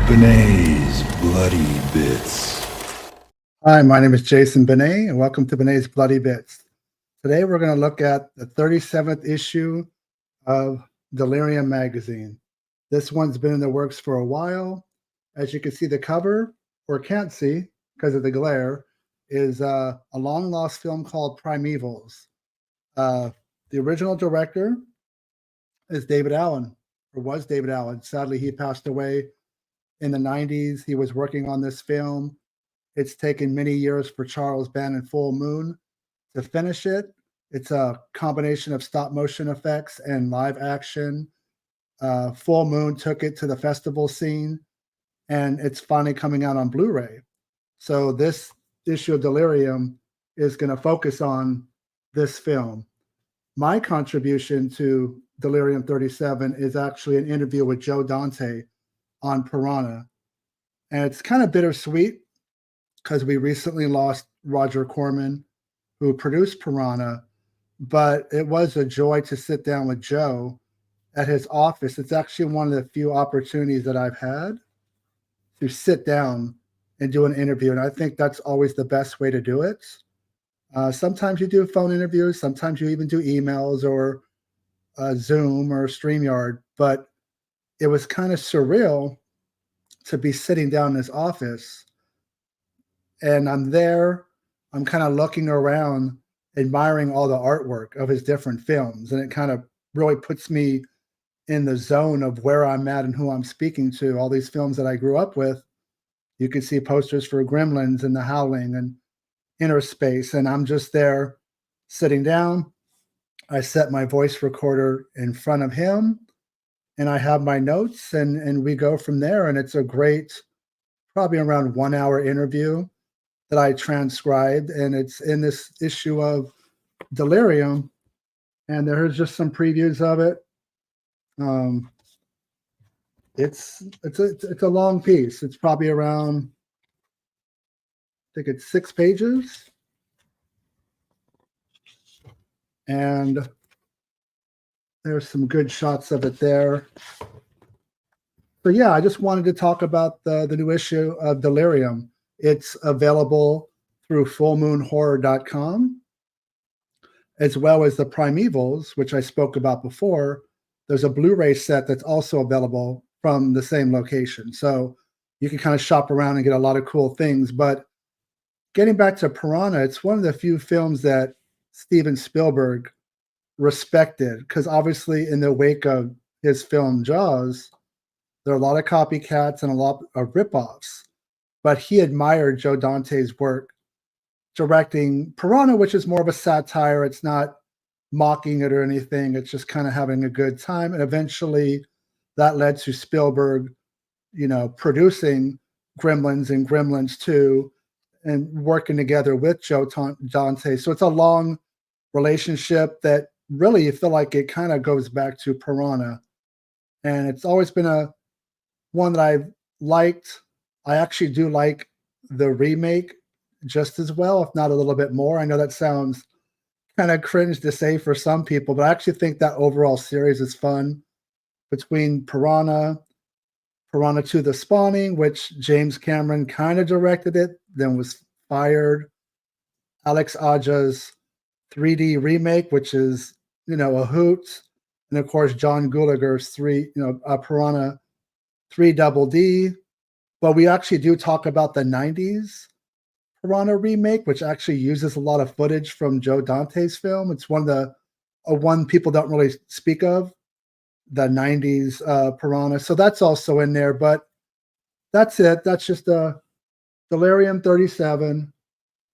Benet's Bloody Bits. Hi, my name is Jason Benet, and welcome to Benet's Bloody Bits. Today we're going to look at the 37th issue of Delirium magazine. This one's been in the works for a while. As you can see, the cover, or can't see because of the glare, is a long-lost film called PRIMEVALS. The original director is David Allen, or was David Allen. Sadly, he passed away in the 90s. He was working on this film. It's taken many years for Charles Band and Full Moon to finish it. It's a combination of stop motion effects and live action. Full Moon took it to the festival scene, and it's finally coming out on Blu-ray. So this issue of Delirium is going to focus on this film. My contribution to Delirium 37 is actually an interview with Joe Dante on Piranha. And it's kind of bittersweet because we recently lost Roger Corman, who produced Piranha, but it was a joy to sit down with Joe at his office. It's actually one of the few opportunities that I've had to sit down and do an interview, and I think that's always the best way to do it. Sometimes you do phone interviews, sometimes you even do emails or Zoom or StreamYard, but it was kind of surreal to be sitting down in his office, and I'm there, I'm kind of looking around, admiring all the artwork of his different films, and it kind of really puts me in the zone of where I'm at and who I'm speaking to. All these films that I grew up with, you can see posters for Gremlins and The Howling and Inner Space, and I'm just there sitting down. I set my voice recorder in front of him, and I have my notes, and we go from there. And it's a great, probably around 1 hour interview that I transcribed, and it's in this issue of Delirium. And there's just some previews of it. It's a long piece. It's probably around, I think it's 6 pages. And there's some good shots of it there. So yeah, I just wanted to talk about the new issue of Delirium. It's available through fullmoonhorror.com, as well as the PRIMEVALS, which I spoke about before. There's a Blu-ray set that's also available from the same location. So you can kind of shop around and get a lot of cool things. But getting back to Piranha, it's one of the few films that Steven Spielberg respected, because obviously in the wake of his film Jaws, there are a lot of copycats and a lot of ripoffs. But he admired Joe Dante's work directing Piranha, which is more of a satire. It's not mocking it or anything. It's just kind of having a good time. And eventually that led to Spielberg, producing Gremlins and Gremlins 2 and working together with Joe Dante. So it's a long relationship that really you feel like it kind of goes back to Piranha. And it's always been one that I've liked. I actually do like the remake just as well, if not a little bit more. I know that sounds kind of cringe to say for some people, but I actually think that overall series is fun. Between Piranha 2: The Spawning, which James Cameron kind of directed it, then was fired. Alex Aja's 3D remake, which is, a hoot. And of course, John Gulager's Piranha 3 Double D. But we actually do talk about the 90s Piranha remake, which actually uses a lot of footage from Joe Dante's film. It's one people don't really speak of, the 90s Piranha. So that's also in there. But that's it. That's just Delirium 37,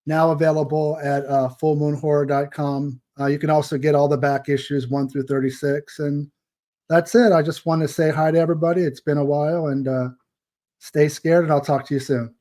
now available at fullmoonhorror.com. You can also get all the back issues 1 through 36. And that's it. I just want to say hi to everybody. It's been a while, and stay scared, and I'll talk to you soon.